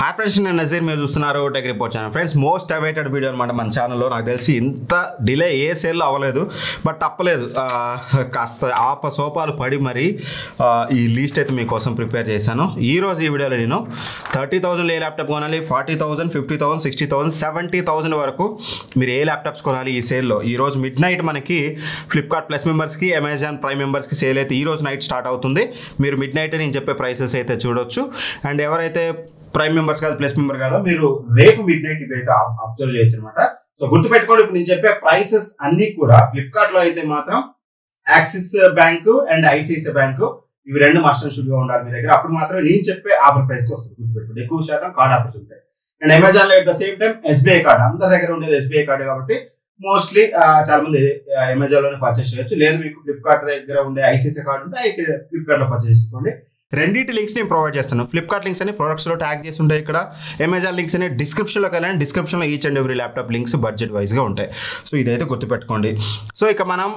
Hi friends, నేను నజీర్, మీరు చూస్తున్నారు tech report channel. Friends, most awaited video అనమాట మన ఛానల్లో. నాకు తెలిసి ఇంత డిలే ఏ సేల్లో అవ్వలేదు, బట్ తప్పలేదు, కాస్త ఆపసోపాలు పడి మరి ఈ లీస్ట్ అయితే మీకోసం ప్రిపేర్ చేశాను. ఈరోజు ఈ వీడియోలో నేను 30,000 ఏ ల్యాప్టాప్ కొనాలి, 40,000, 50,000, 60,000, 70,000 వరకు మీరు ఏ ల్యాప్టాప్స్ కొనాలి ఈ సేల్లో. ఈరోజు మిడ్ నైట్ మనకి ఫ్లిప్కార్ట్ ప్లస్ మెంబర్స్కి, అమెజాన్ ప్రైమ్ మెంబర్స్కి సేల్ అయితే ఈరోజు నైట్ స్టార్ట్ అవుతుంది. మీరు మిడ్ నైట్ నేను చెప్పే ప్రైసెస్ అయితే చూడొచ్చు. అండ్ ఎవరైతే ప్రైమ్ మెంబర్స్ కాదు, ప్లస్ మెంబర్ కాదు, మీరు రేపు మిడ్ నైట్ అయితే అబ్జర్వ్ చేయొచ్చు అనమాట. సో గుర్తుపెట్టుకోండి, ఇప్పుడు నేను చెప్పే ప్రైసెస్ అన్ని కూడా ఫ్లిప్కార్ట్ లో అయితే మాత్రం axis bank and ICICI bank, ఇవి రెండు మస్ట్ అండ్ షుడ్ గా ఉండాలి మీ దగ్గర. అప్పుడు మాత్రం నేను చెప్పే ఆఫర్ ప్రైస్ కి వస్తుంది. గుర్తుపెట్టుకోండి, ఎక్కువ శాతం కార్డ్ ఆఫర్స్ ఉంటాయి. అండ్ అమెజాన్ లో at the same time SBI card, అందరి దగ్గర ఉండేది ఎస్బీఐ కార్డు కాబట్టి మోస్ట్లీ చాలా మంది అమెజాన్ లోనే పర్చేస్ చేయొచ్చు. లేదు మీకు ఫ్లిప్కార్ట్ దగ్గర ఉండే ఐసిఐసిఐ కార్డు ఉంటే ఐసిఐ ఫ్లిప్కార్ట్ లో పర్చేస్ చేసుకోండి. రెండింటి లింక్స్ నేను ప్రొవైడ్ చేస్తాను. ఫ్లిప్కార్ట్ లింక్స్ అని ప్రొడక్ట్స్లో ట్యాగ్ చేసి ఉంటాయి ఇక్కడ. అమెజాన్ లింక్స్ అని డిస్క్రిప్షన్లోకి వెళ్ళండి. డిస్క్రిప్షన్లో each and every laptop links budget వైజ్గా ఉంటాయి. సో ఇదైతే గుర్తుపెట్టుకోండి. సో ఇక మనం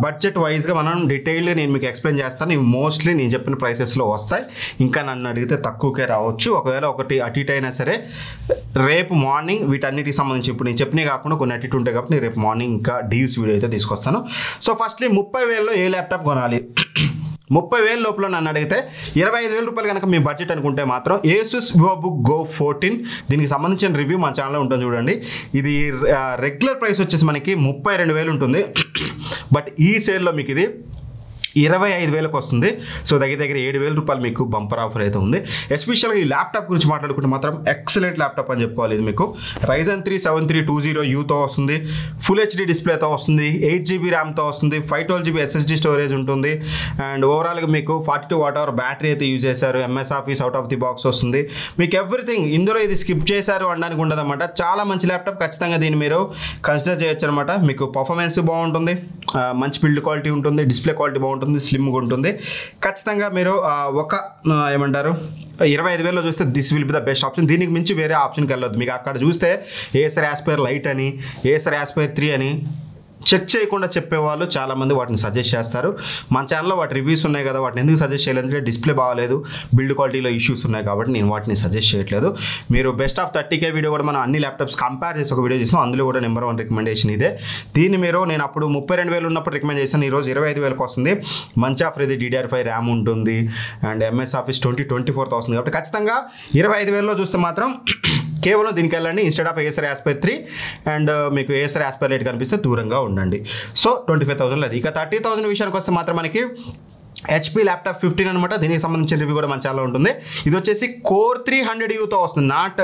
బడ్జెట్ వైజ్గా మనం డీటెయిల్గా నేను మీకు ఎక్స్ప్లెయిన్ చేస్తాను. ఇవి మోస్ట్లీ నేను చెప్పిన ప్రైసెస్లో వస్తాయి. ఇంకా నన్ను అడిగితే తక్కువకే రావచ్చు. ఒకవేళ ఒకటి అటు ఇటు అయినా సరే రేపు మార్నింగ్ వీటన్నిటికి సంబంధించి ఇప్పుడు నేను చెప్పినవి కాకుండా కొన్ని అటు ఇటు ఉంటాయి కాబట్టి నేను రేపు మార్నింగ్ ఇంకా డీల్స్ వీడియో అయితే తీసుకొస్తాను. సో ఫస్ట్లీ 30,000లో ఏ ల్యాప్టాప్ కొనాలి? 30,000 లోపల నన్ను అడిగితే 25,000 రూపాయలు కనుక మీ బడ్జెట్ అనుకుంటే మాత్రం ఏసుస్ వివోబుక్ గో 14 దీనికి సంబంధించిన రివ్యూ మన ఛానల్లో ఉంటుంది చూడండి. ఇది రెగ్యులర్ ప్రైస్ వచ్చేసి మనకి 32,000 ఉంటుంది. బట్ ఈ సేల్లో మీకు ఇది 25,000కి వస్తుంది. సో దగ్గర 7,000 రూపాయలు మీకు బంపర్ ఆఫర్ అయితే ఉంది. ఎస్పెషల్గా ఈ ల్యాప్టాప్ గురించి మాట్లాడుకుంటే మాత్రం ఎక్సలెంట్ ల్యాప్టాప్ అని చెప్పుకోవాలి. ఇది మీకు Ryzen 3 7320Uతో వస్తుంది, ఫుల్ హెచ్డి డిస్ప్లేతో వస్తుంది, 8GB ర్యామ్తో వస్తుంది, 512GB SSD స్టోరేజ్ ఉంటుంది. అండ్ ఓవరాల్గా మీకు 42 వాట్ బ్యాటరీ అయితే యూజ్ చేశారు. MS office out of the box వస్తుంది. మీకు ఎవ్రీథింగ్ ఇందులో ఇది స్కిప్ చేశారు అనడానికి ఉండదన్నమాట. చాలా మంచి ల్యాప్టాప్, ఖచ్చితంగా దీన్ని మీరు కన్సిడర్ చేయొచ్చు అనమాట. మీకు పర్ఫార్మెన్స్ బాగుంటుంది, మంచి బిల్డ్ క్వాలిటీ ఉంటుంది, డిస్ప్లే క్వాలిటీ బాగుంటుంది, స్లిమ్గా ఉంటుంది. ఖచ్చితంగా మీరు ఒక ఏమంటారు 25,000లో చూస్తే this will be the best option. దీనికి మించి వేరే ఆప్షన్కి వెళ్ళొద్దు. మీకు అక్కడ చూస్తే ఏసర్ యాస్పైర్ లైట్ అని, ఏసర్ యాస్పైర్ 3 అని చెక్ చేయకుండా చెప్పేవాళ్ళు చాలామంది వాటిని సజెస్ట్ చేస్తారు. మన ఛానల్లో వాటి రివ్యూస్ ఉన్నాయి కదా, వాటిని ఎందుకు సజెస్ట్ చేయలేదు అంటే డిస్ప్లే బాగాలేదు, బిల్డ్ క్వాలిటీలో ఇష్యూస్ ఉన్నాయి కాబట్టి నేను వాటిని సజెస్ట్ చేయట్లేదు. మీరు బెస్ట్ ఆఫ్ 30K వీడియో కూడా మనం అన్ని ల్యాప్టాప్స్ కంపేర్ చేసి ఒక వీడియో చేసాం. అందులో కూడా నెంబర్ 1 రికమెండేషన్ ఇదే. దీన్ని మీరు నేను అప్పుడు 32,000 ఉన్నప్పుడు రికమెండ్ చేశాను. ఈరోజు 25,000కి వస్తుంది. మంచి ఆఫర్ ఇది. DDR5 ర్యామ్ ఉంటుంది అండ్ MS ఆఫీస్ 24తో వస్తుంది కాబట్టి ఖచ్చితంగా 25,000లో చూస్తే మాత్రం కేవలం దీనికి వెళ్ళండి. Instead of Acer aspire 3 and మీకు ఏసర్ యాస్పైర్ రేట్ కనిపిస్తే దూరంగా ఉండండి. సో 25,000 అది. ఇక 30,000 విషయానికి వస్తే మాత్రం మనకి HP ల్యాప్టాప్ 15 అనమాట. దీనికి సంబంధించిన రివ్యూ కూడా మన ఛానల్లో ఉంటుంది. ఇది వచ్చేసి Core 300Uతో వస్తుంది. నాట్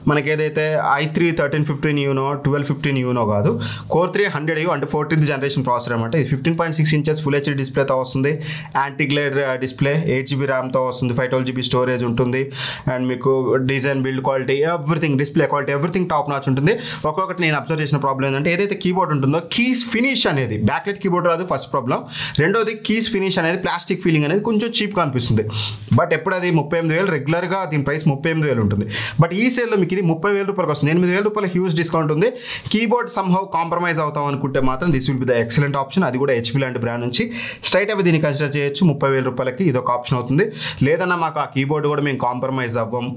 మనకి ఏదైతే i3 1315Uనో 1215Uనో కాదు, Core 300U అంటే 14th జనరేషన్ ప్రాసెసర్ అనమాట. ఇది 15.6 ఇంచెస్ ఫుల్ హెచ్డి డిస్ప్లేతో వస్తుంది. యాంటీ గ్లేర్ డిస్ప్లే, 8GB ర్యామ్తో వస్తుంది, 512GB స్టోరేజ్ ఉంటుంది. అండ్ మీకు design, build quality, everything, display quality, everything top notch ఉంటుంది. ఒక్కొక్కటి నేను అబ్జర్వ్ చేసిన ప్రాబ్లం ఏంటంటే ఏదైతే కీబోర్డ్ ఉంటుందో కీస్ ఫినిష్ అనేది బ్యాక్లెట్ కీబోర్డ్ రాదు, ఫస్ట్ ప్రాబ్లం. రెండోది కీస్ ఫినిష్ అనేది ప్లాస్టిక్ ఫీలింగ్ అనేది కొంచెం చీప్గా అనిపిస్తుంది. బట్ ఎప్పుడు అది 38,000 రెగ్యులర్గా దీని ప్రైస్ 38,000 ఉంటుంది. బట్ ఈ సేల్లో మీకు ఇది 30,000 రూపాయలకి వస్తుంది. 8,000 రూపాయల హ్యూజ్ డిస్కౌంట్ ఉంది. కీబోర్డ్ సమ్హౌ కాంప్రమైజ్ అవుతాం అనుకుంటే మాత్రం this will be the excellent option. అది కూడా HP లాంటి బ్రాండ్ నుంచి స్ట్రైట్ అవి దీన్ని కన్సిడర్ చేయొచ్చు. 30,000 రూపాయలకి ఇదొక ఆప్షన్ అవుతుంది. లేదన్నా మాకు ఆ కీబోర్డ్ కూడా మేము కాంప్రమైజ్ అవ్వం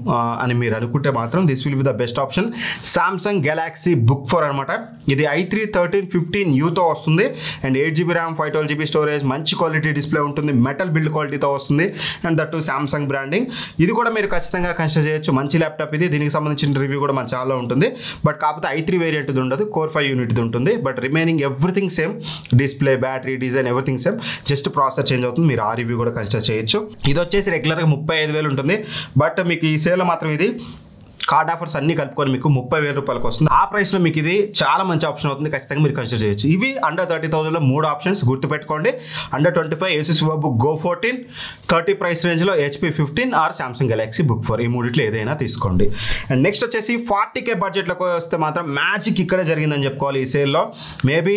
అని మీరు అనుకుంటే మాత్రం this will be the best option. Samsung Galaxy Book 4 అనమాట. ఇది i3 1315Uతో వస్తుంది and 8GB RAM, 512GB storage, మంచి క్వాలిటీ డిస్ప్లే ఉంటుంది, మెటల్ బిల్డ్ క్వాలిటీతో వస్తుంది and that to Samsung branding. ఇది కూడా మీరు ఖచ్చితంగా కన్సిడర్ చేయొచ్చు. మంచి ల్యాప్టాప్ ఇది. దీనికి సంబంధించిన రివ్యూ కూడా మన ఛానల్లో ఉంటుంది. బట్ కాకపోతే i3 వేరియంట్ ఉంటుంది, Core 5 యూనిట్ ఉంటుంది. But remaining everything same, display, battery, design, everything same. Just processor change అవుతుంది. మీరు ఆ రివ్యూ కూడా కన్సిడర్ చేయొచ్చు. ఇది వచ్చేసి రెగ్యులర్గా 35,000 ఉంటుంది. బట్ మీకు ఈ సేల్లో మాత్రం ఇది కార్డ్ ఆఫర్స్ అన్ని కలుపుకొని మీకు 30,000 రూపాయలకు వస్తుంది. ఆ ప్రైస్లో మీకు ఇది చాలా మంచి ఆప్షన్ అవుతుంది. ఖచ్చితంగా మీరు కన్సిడర్ చేయొచ్చు. ఇవి అండర్ 30,000లో 3 ఆప్షన్స్ గుర్తుపెట్టుకోండి. Under 25 Asus Vivobook Go 14, 30 price రేంజ్లో HP 15 or Samsung Galaxy Book 4. ఈ మూడిట్లో ఏదైనా తీసుకోండి. అండ్ నెక్స్ట్ వచ్చేసి 40K బడ్జెట్లోకి వస్తే మాత్రం మ్యాజిక్ ఇక్కడే జరిగిందని చెప్పుకోవాలి ఈ సేల్లో. మేబీ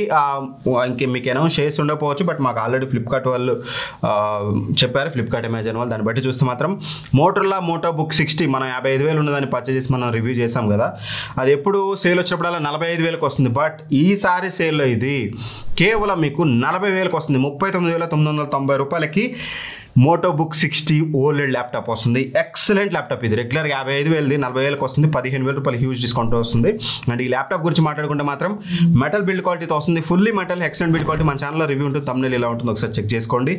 ఇంక మీకు అనౌన్స్ చేసి ఉండకపోవచ్చు, బట్ మాకు ఆల్రెడీ ఫ్లిప్కార్ట్ వాళ్ళు చెప్పారు, ఫ్లిప్కార్ట్, అమెజాన్ వాళ్ళు. దాన్ని బట్టి చూస్తే మాత్రం మోటోరోలా మోటో బుక్ 60 మనం 55,000 ఉన్నదాన్ని పర్చేజ్ చేసి మనం రివ్యూ చేసాం కదా, అది ఎప్పుడు సేల్ వచ్చినప్పుడల్లా 45,000కి వస్తుంది. బట్ ఈసారి సేల్లో ఇది కేవలం మీకు 40,000కి వస్తుంది. 39,990 రూపాయలకి మోటోబుక్ 60 ఓలెడ్ ల్యాప్టాప్ వస్తుంది. ఎక్సలెంట్ ల్యాప్టాప్ ఇది. రెగ్యులర్గా 55,000ది 40,000కి వస్తుంది. 15,000 రూపాయలు హ్యూజ్ డిస్కౌంట్ వస్తుంది. అండ్ ఈ ల్యాప్టాప్ గురించి మాట్లాడుకుంటే మాత్రం మెటల్ బిల్డ్ క్వాలిటీతో వస్తుంది. Fully metal, excellent build quality. మన ఛానల్లో రివ్యూ ఉంటుంది, thumbnail ఇలా ఉంటుంది, ఒకసారి చెక్ చేసుకోండి.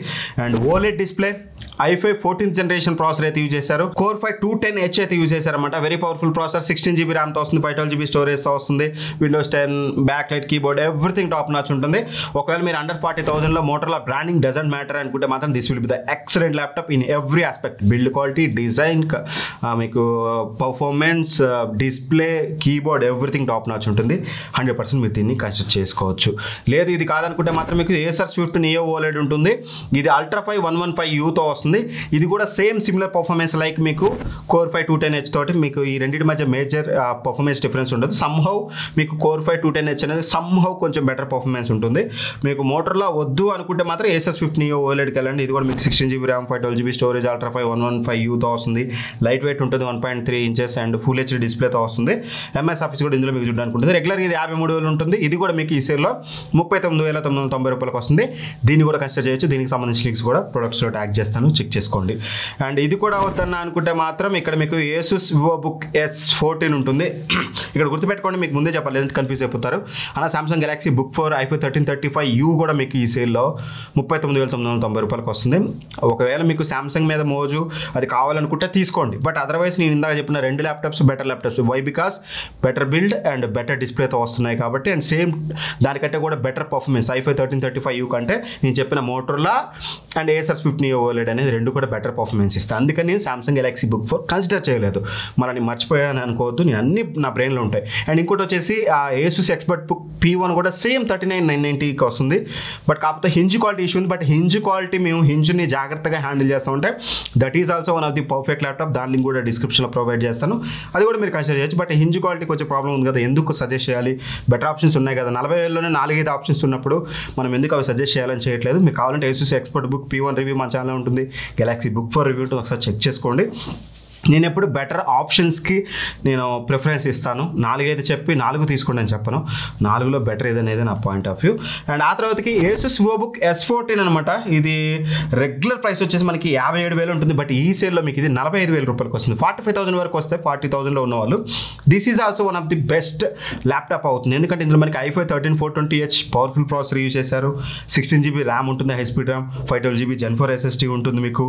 And OLED display, i5 14th generation processor అయితే యూజ్ చేశారు. Core 5 210H అయితే యూజ్ చేశారన్నమాట. Very powerful processor. 16GB ర్యామ్తో వస్తుంది, 512GB స్టోరేజ్తో వస్తుంది. Windows 10 back light, keyboard, everything top notch ఉంటుంది. ఒకవేళ మీరు అండర్ 40,000లో మోటరోలా బ్రాండింగ్ డజంట్ మ్యాటర్ అనుకుంటే మాత్రం this will be the excellent laptop in every aspect. Build quality, design, మీకు performance, display, keyboard, everything top notch ఉంటుంది. 100% మీరు దీన్ని కన్సిడర్ చేసుకోవచ్చు. లేదు ఇది కాదనుకుంటే మాత్రం మీకు Acer Swift Neo OLED ఉంటుంది. ఇది Ultra 5 115Uతో వస్తుంది. ఇది కూడా సేమ్ సిమిలర్ పర్ఫార్మెన్స్ లైక్ మీకు Core 5 210H తోటి. మీకు ఈ రెండింటి మధ్య మేజర్ పర్ఫార్మెన్స్ డిఫరెన్స్ ఉండదు. సమ్హౌ మీకు Core 5 210H అనేది సమ్హౌ కొంచెం బెటర్ పర్ఫార్మెన్స్ ఉంటుంది. మీకు మోటరోలా వద్దు అనుకుంటే మాత్రం Acer Swift Neo OLEDకి వెళ్ళండి. ఇది కూడా మీకు 16GB RAM, 512GB storage, Ultra 5 115Uతో వస్తుంది. లైట్ వెయిట్ ఉంటుంది, 1.3 ఇంచెస్ అండ్ ఫుల్ హెచ్డీ డిస్ప్లేతో వస్తుంది. MS ఆఫీస్ కూడా ఇందులో మీకు చూడడానికి ఉంటుంది. రెగ్యులర్గా ఇది 53,000 ఉంటుంది. ఇది కూడా మీకు ఈ సేల్లో 39,990 రూపాయలకు వస్తుంది. దీన్ని కూడా కన్సిడర్ చేయొచ్చు. దీనికి సంబంధించిన లింక్స్ కూడా ప్రొడక్ట్స్లో ట్యాగ్ చేస్తాను, చెక్ చేసుకోండి. అండ్ ఇది కూడా అవుతున్నా అనుకుంటే మాత్రం ఇక్కడ మీకు Asus VivoBook S14 ఉంటుంది. ఇక్కడ గుర్తుపెట్టుకోండి, మీకు ముందే చెప్పాలి, లేదంటే కన్ఫ్యూజ్ అయిపోతారు. అలా Samsung Galaxy Book 4 i5 1335U కూడా మీకు ఈ సేల్లో 39,990 రూపాయలకు వస్తుంది. ఒకవేళ మీకు Samsung మీద మోజు అది కావాలనుకుంటే తీసుకోండి. బట్ అదర్వైజ్ నేను ఇందాక చెప్పిన రెండు laptops better laptops. Why? Because better build and better డిస్ప్లేతో వస్తున్నాయి కాబట్టి. అండ్ సేమ్ దానికంటే కూడా బెటర్ పర్ఫార్మెన్స్ i5 1335U కంటే నేను చెప్పిన Motorola and Acer Swift Neo OLED అనేది రెండు కూడా బెటర్ పర్ఫార్మెన్స్ ఇస్తాను. అందుకని నేను Samsung Galaxy Book 4 కన్సిడర్ చేయలేదు. మరి నేను మర్చిపోయాను అనుకోవద్దు, నేను అన్ని నా బ్రెయిన్లో ఉంటాయి. అండ్ ఇంకోటి వచ్చేసి Asus ExpertBook P1 కూడా సేమ్ 39,990కి వస్తుంది. బట్ కాకపోతే హింజ్ క్వాలిటీ ఇష్యూ ఉంది. బట్ హింజ్ క్వాలిటీ మేము హింజ్ని జాగ్రత్తగా హ్యాండిల్ చేస్తూ ఉంటే that is also one of the perfect laptop. దాని లింక్ కూడా డిస్క్రిప్షన్లో ప్రొవైడ్ చేస్తాను, అది కూడా మీరు కన్సిడర్ చేయొచ్చు. బట్ హింజ్ క్వాలిటీ కొంచెం ప్రాబ్లం ఉంది కదా, ఎందుకు సజెస్ట్ చేయాలి? బెటర్ ఆప్షన్స్ ఉన్నాయి కదా, 40,000లోనే 4-5 ఆప్షన్స్ ఉన్నప్పుడు మనం ఎందుకు అవి సజెస్ట్ చేయాలని చేయట్లేదు. మీకు కావాలంటే Asus ExpertBook P1 రివ్యూ మన ఛానల్లో ఉంటుంది, Galaxy Book 4 రివ్యూ ఉంటుంది, ఒకసారి చెక్ చేసుకోండి. నేను ఎప్పుడు బెటర్ ఆప్షన్స్కి నేను ప్రిఫరెన్స్ ఇస్తాను. 4-5 చెప్పి 4 తీసుకోండి అని చెప్పను. 4లో బెటర్ ఏదనేది నా పాయింట్ ఆఫ్ వ్యూ. అండ్ ఆ తర్వాతకి Asus VivoBook S14 అనమాట. ఇది రెగ్యులర్ ప్రైస్ వచ్చేసి మనకి 57,000 ఉంటుంది. బట్ ఈ సేల్లో మీకు ఇది 45,000 రూపాయలకు వస్తుంది. 45,000 వరకు వస్తే 40,000లో ఉన్నవాళ్ళు this is also one of the best laptop అవుతుంది. ఎందుకంటే ఇందులో మనకి i5 13 420H powerful processor use చేశారు. 16GB ర్యామ్ ఉంటుంది, high speed RAM, 512GB Gen 4 SSD ఉంటుంది మీకు.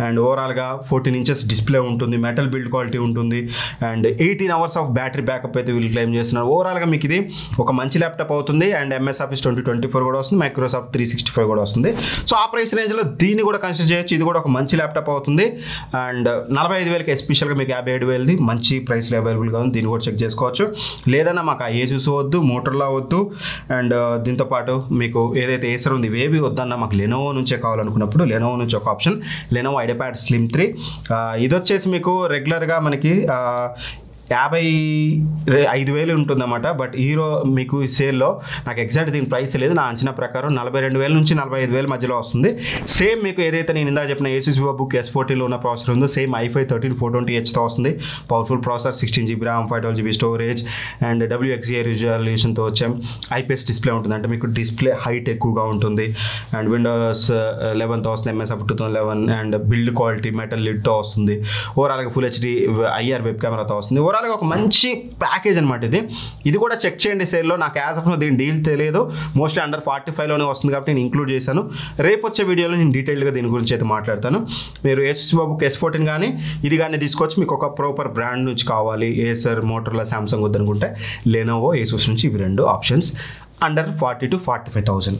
అండ్ ఓవరాల్గా 14 ఇంచెస్ డిస్ప్లే ఉంటుంది, మెటల్ బిల్డ్ క్వాలిటీ ఉంటుంది. And 18 hours of battery backup అయితే వీళ్ళు క్లెయిమ్ చేస్తున్నారు. ఓవరాల్గా మీకు ఇది ఒక మంచి ల్యాప్టాప్ అవుతుంది. అండ్ MS Office 2024 కూడా వస్తుంది, Microsoft 365 కూడా వస్తుంది. సో ఆ ప్రైస్ రేంజ్లో దీన్ని కూడా కన్సిడర్ చేయొచ్చు. ఇది కూడా ఒక మంచి ల్యాప్టాప్ అవుతుంది. అండ్ 45,000కి ఎస్పెషల్గా మీకు 57,000ది మంచి ప్రైస్లో అవైలబుల్గా ఉంది. దీన్ని కూడా చెక్ చేసుకోవచ్చు. లేదన్నా మాకు Asus వద్దు, మోటరోలా వద్దు, అండ్ దీంతోపాటు మీకు ఏదైతే Acer ఉంది ఇవేవి వద్దన్నా మాకు Lenovo నుంచే కావాలనుకున్నప్పుడు Lenovo నుంచి ఒక ఆప్షన్ Lenovo IdeaPad Slim 3. ఇది వచ్చేసి మీకు రెగ్యులర్గా మనకి 55,000 ఉంటుందన్నమాట. బట్ హీరో మీకు ఈ సేల్లో నాకు ఎగ్జాక్ట్ దీని ప్రైస్ లేదు, నా అంచనా ప్రకారం 42,000 నుంచి 45,000 మధ్యలో వస్తుంది. సేమ్ మీకు ఏదైతే నేను ఇందాక చెప్పిన Asus VivoBook S14లో ఉన్న ప్రాసెసర్ ఉందో సేమ్ i5 13 420Hతో వస్తుంది. Powerful processor, 16GB RAM, 512GB storage and WXGA రిజల్యూషన్తో వచ్చాం. IPS డిస్ప్లే ఉంటుంది, అంటే మీకు డిస్ప్లే హైట్ ఎక్కువగా ఉంటుంది. అండ్ Windows 11తో వస్తుంది, MS Office 2011 and build quality metal లిడ్తో వస్తుంది. ఓవరాల్గా ఫుల్ హెచ్డీ IR వెబ్ కెమెరాతో వస్తుంది. ఓవరాల్గా ఒక మంచి ప్యాకేజ్ అనమాట ఇది. ఇది కూడా చెక్ చేయండి సేల్లో. నాకు యాజ్ ఆఫ్ దీని డీల్ తెలియదు, మోస్ట్లీ అండర్ 45లోనే వస్తుంది కాబట్టి నేను ఇంక్లూడ్ చేశాను. రేపు వచ్చే వీడియోలో నేను డీటెయిల్గా దీని గురించి అయితే మాట్లాడతాను. మీరు Asus VivoBook S14 కానీ ఇది కానీ తీసుకోవచ్చు. మీకు ఒక ప్రాపర్ బ్రాండ్ నుంచి కావాలి, Acer, Motorola, Samsung వద్దనుకుంటే Lenovo, Asus నుంచి ఇవి రెండు ఆప్షన్స్ అండర్ 40,000 to 45,000.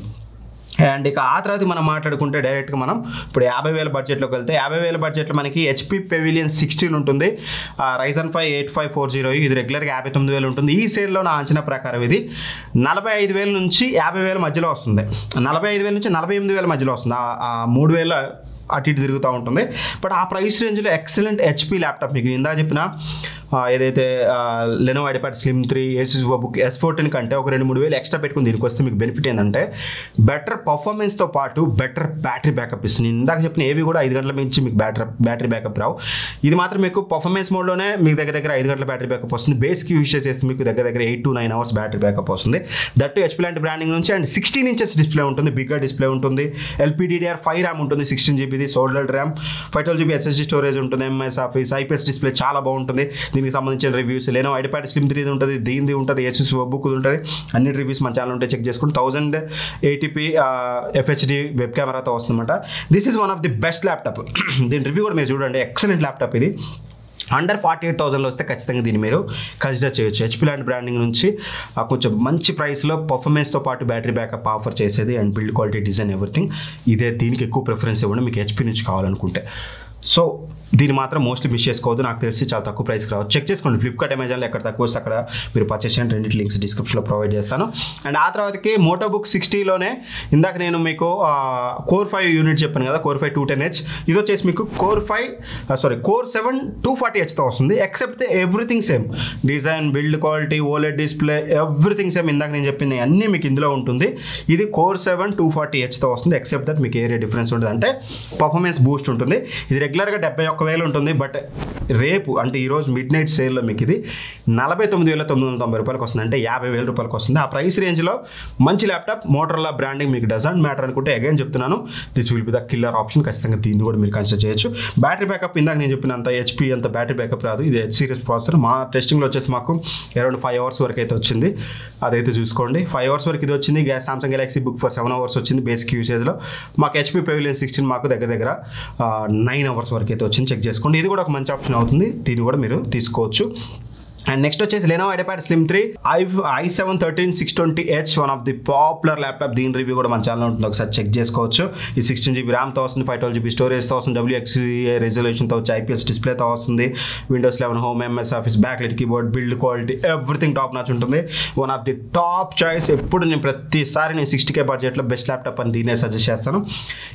అండ్ ఇక ఆ తర్వాత మనం మాట్లాడుకుంటే డైరెక్ట్గా మనం ఇప్పుడు 50,000 బడ్జెట్లోకి వెళ్తే 50,000 బడ్జెట్లో మనకి HP Pavilion 16 ఉంటుంది. Ryzen 5 8540 ఇది రెగ్యులర్గా 59,000 ఉంటుంది. ఈ సేల్లో నా అంచనా ప్రకారం ఇది 45,000 నుంచి 50,000 మధ్యలో వస్తుంది. 45,000 నుంచి 48,000 మధ్యలో వస్తుంది. 3,000 అటు ఇటు తిరుగుతూ ఉంటుంది. బట్ ఆ ప్రైస్ రేంజ్లో ఎక్సలెంట్ HP ల్యాప్టాప్ మీకు ఇందా చెప్పిన ఏదైతే Lenovo IdeaPad slim 3 Asus VivoBook S14 కంటే ఒక 2-3 ఎక్స్ట్రా పెట్టుకుని దీనికి వస్తే మీకు బెనిఫిట్ ఏంటంటే బెటర్ పర్ఫార్మెన్స్తో పాటు బెటర్ బ్యాటరీ బ్యాకప్ ఇస్తుంది. ఇందాక చెప్పిన ఏవి కూడా 5 గంటల మించి మీకు బ్యాటరీ బ్యాకప్ రావు. ఇది మాత్రం మీకు పర్ఫార్మెన్స్ మోడ్లోనే మీకు దగ్గర 5 గంటల బ్యాటరీ బ్యాకప్ వస్తుంది. బేస్కి యూజ్ చేస్తే మీకు దగ్గర 8 to 9 hours బ్యాటరీ బ్యాకప్ వస్తుంది. దట్టు HP లాంటి బ్రాండింగ్ నుంచి. అండ్ 16 inches డిస్ప్లే ఉంటుంది, బిగ్గర్ డిస్ప్లే ఉంటుంది. LPDDR5 ర్యామ్ ఉంటుంది, 16 GB soldered RAM, 512 GB SSD storage ఉంటుంది. MS Office IPS డిస్ప్లే చాలా బాగుంటుంది. దీనికి సంబంధించిన రివ్యూస్ లెనోవో ఐడియాపడ్ స్లిమ్ 3 ఉంటుంది, దీనిది ఉంటుంది, Asus VivoBook ఉంటుంది. అన్ని రివ్యూస్ మన ఛానల్ ఉంటే చెక్ చేసుకుని 1080p FHD వెబ్ కెమెరాతో వస్తుందన్నమాట. This is one of the best laptop. దీని రివ్యూ కూడా మీరు చూడండి, ఎక్సలెంట్ ల్యాప్టాప్ ఇది. అండర్ 48,000లో వస్తే ఖచ్చితంగా దీన్ని మీరు కన్సిడర్ చేయొచ్చు. HP లాంటి బ్రాండింగ్ నుంచి కొంచెం మంచి ప్రైస్లో పర్ఫార్మెన్స్తో పాటు బ్యాటరీ బ్యాకప్ ఆఫర్ చేసేది and build quality, design, everything ఇదే. దీనికి ఎక్కువ ప్రిఫరెన్స్ ఇవ్వండి మీకు HP నుంచి కావాలనుకుంటే. సో దీన్ని మాత్రం మోస్ట్లీ మిస్ చేసుకోవద్దు. నాకు తెలిసి చాలా తక్కువ ప్రైస్కి రావచ్చు. చెక్ చేసుకోండి ఫ్లిప్కార్ట్, అమెజాన్లో ఎక్కడ తక్కువ వస్తే అక్కడ మీరు పర్చేస్ చేయండి. రెండింటి లింక్స్ డిస్క్రిప్షన్లో ప్రొవైడ్ చేస్తాను. అండ్ ఆ తర్వాతకి మోటోబుక్ 60లోనే ఇందాక నేను మీకు Core 5 యూనిట్ చెప్పాను కదా, Core 5 210H. ఇది వచ్చేసి మీకు Core 7 240Hతో వస్తుంది. Except everything same, design, build quality, OLED display, everything same. ఇందాక నేను చెప్పింది అన్నీ మీకు ఇందులో ఉంటుంది. ఇది Core 7 240Hతో వస్తుంది. ఎక్సెప్ట్ దట్ మీకు ఏరియా డిఫరెన్స్ ఉంటుంది, అంటే పర్ఫార్మెన్స్ బూస్ట్ ఉంటుంది. ఇది రెగ్యులర్గా 71,000 ఉంటుంది. బట్ రేపు అంటే ఈరోజు మిడ్ నైట్ సేల్లో మీకు ఇది 49,990 రూపాయలకు వస్తుంది, అంటే 50,000 రూపాయలకు వస్తుంది. ఆ ప్రైస్ రేంజ్లో మంచి ల్యాప్టాప్. మోటరోలా బ్రాండింగ్ మీకు డజంట్ మ్యాటర్ అనుకుంటే అగైన్ చెప్తున్నాను, this will be the killer option. ఖచ్చితంగా దీన్ని కూడా మీరు కన్సిడర్ చేయొచ్చు. బ్యాటరీ బ్యాకప్ ఇందాక నేను చెప్పినంత HP అంత బ్యాటరీ బ్యాకప్ రాదు. ఇది H series ప్రాసెసర్. మా టెస్టింగ్లో వచ్చేసి మాకు అరౌండ్ 5 hours వరకు అయితే వచ్చింది. అదైతే చూసుకోండి, 5 hours వరకు ఇది వచ్చింది. Samsung Galaxy Book for 7 hours వచ్చింది బేసిక్ యూసేజ్లో. మాకు HP Pavilion 16 మాకు దగ్గర 9 hours వరకు అయితే వచ్చింది. చెక్ చేసుకోండి, ఇది కూడా ఒక మంచి ఆప్షన్ అవుతుంది. దీన్ని కూడా మీరు తీసుకోవచ్చు. అండ్ నెక్స్ట్ వచ్చేసి Lenovo IdeaPad slim 3 i7 13620H, one of the popular laptop. దీని రివ్యూ కూడా మన ఛానల్ ఉంటుంది, ఒకసారి చెక్ చేసుకోవచ్చు. ఈ 16 GB ర్యామ్తో వస్తుంది, 512 GB స్టోరేజ్తో వస్తుంది, WXA రెజల్యూషన్తో వచ్చి IPS డిస్ప్లేతో వస్తుంది. Windows 11 home, MS Office, backlight keyboard, build quality, everything top notch ఉంటుంది. One of the top choice. ఎప్పుడు నేను ప్రతిసారి నేను 60K బడ్జెట్లో బెస్ట్ ల్యాప్టాప్ అని దీన్నే సజెస్ట్ చేస్తాను.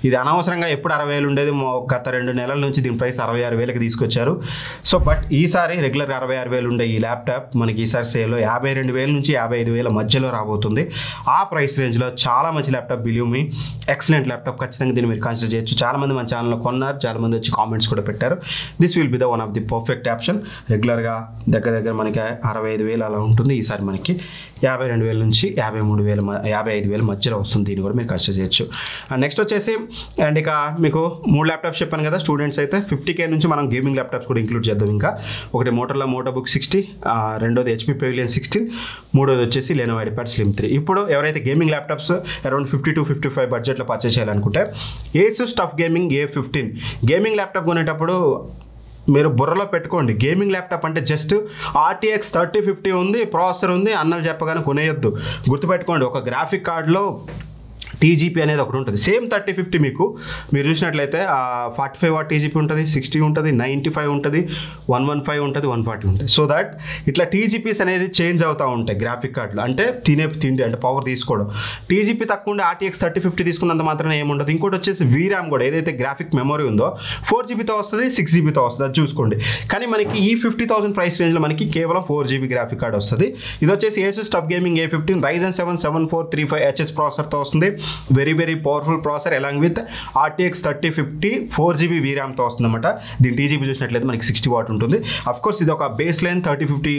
ఇది అనవసరంగా ఎప్పుడు 60,000 ఉండేది, గత 2 నెలల నుంచి దీని ప్రైస్ 66,000కి తీసుకొచ్చారు. సో బట్ ఈసారి రెగ్యులర్గా 66,000 ఉండే ఈ ల్యాప్టాప్ మనకి ఈసారి సేల్లో 52,000 నుంచి 55,000 మధ్యలో రాబోతుంది. ఆ ప్రైస్ రేంజ్లో చాలా మంచి laptop, believe me, excellent laptop. ఖచ్చితంగా దీన్ని మీరు కన్సిడర్ చేయొచ్చు. చాలామంది మన ఛానల్లో కొన్నారు, చాలామంది వచ్చి కామెంట్స్ కూడా పెట్టారు. This will be the one of the perfect option. రెగ్యులర్గా దగ్గర మనకి 65,000 అలా ఉంటుంది. ఈసారి మనకి 52,000 నుంచి 55,000 మధ్యలో వస్తుంది. దీన్ని కూడా మీరు కన్సిడర్ చేయొచ్చు. నెక్స్ట్ వచ్చేసి అండ్ ఇక మీకు 3 ల్యాప్టాప్స్ చెప్పాను కదా. స్టూడెంట్స్ అయితే 50K నుంచి మనం గేమింగ్ ల్యాప్టాప్స్ కూడా ఇంక్లూడ్ చేద్దాం. ఇంకా ఒకటి మోటరోలా మోటోబుక్ 60, రెండోది HP Pavilion 16, మూడోది వచ్చేసి లెనోవో ఐడియాపడ్ స్లిమ్ 3. ఇప్పుడు ఎవరైతే గేమింగ్ ల్యాప్టాప్స్ అరౌండ్ 50 to 55 బడ్జెట్లో పర్చేస్ చేయాలనుకుంటే Asus TUF Gaming A15 gaming laptop కొనేటప్పుడు మీరు బుర్రలో పెట్టుకోండి. గేమింగ్ ల్యాప్టాప్ అంటే జస్ట్ RTX 3050 ఉంది, ప్రాసెసర్ ఉంది, అన్నలు చెప్పగానే కొనేయొద్దు. గుర్తుపెట్టుకోండి, ఒక గ్రాఫిక్ కార్డులో TGP అనేది ఒకటి ఉంటుంది. సేమ్ 3050 మీకు మీరు చూసినట్లయితే 45 వాట్ TGP ఉంటుంది, 60 ఉంటుంది, 95 ఉంటుంది, 115 ఉంటుంది, 140 ఉంటుంది. సో దట్ ఇట్లా TGPs అనేది చేంజ్ అవుతూ ఉంటాయి గ్రాఫిక్ కార్డులో. అంటే తిండి అంటే పవర్ తీసుకోవడం. TGP తక్కువ ఉండే RTX 3050 తీసుకున్నంత మాత్రమే ఏముండదు. ఇంకోటి వచ్చేసి VRAM కూడా, ఏదైతే గ్రాఫిక్ మెమరీ ఉందో 4GBతో వస్తుంది, 6GBతో వస్తుంది, అది చూసుకోండి. కానీ మనకి ఈ 50,000 ప్రైస్ రేంజ్లో మనకి కేవలం 4GB గ్రాఫిక్ కార్డ్ వస్తుంది. ఇది వచ్చేసి Asus TUF Gaming A15 Ryzen 7 7435HS ప్రాసెసర్తో వస్తుంది. Very powerful processor along with RTX 3050 4GB VRAMతో వస్తుంది అనమాట. దీని TGP చూసినట్లయితే మనకి 60 వాట్ ఉంటుంది. అఫ్కోర్స్ ఇది ఒక బేస్ లైన్ 3050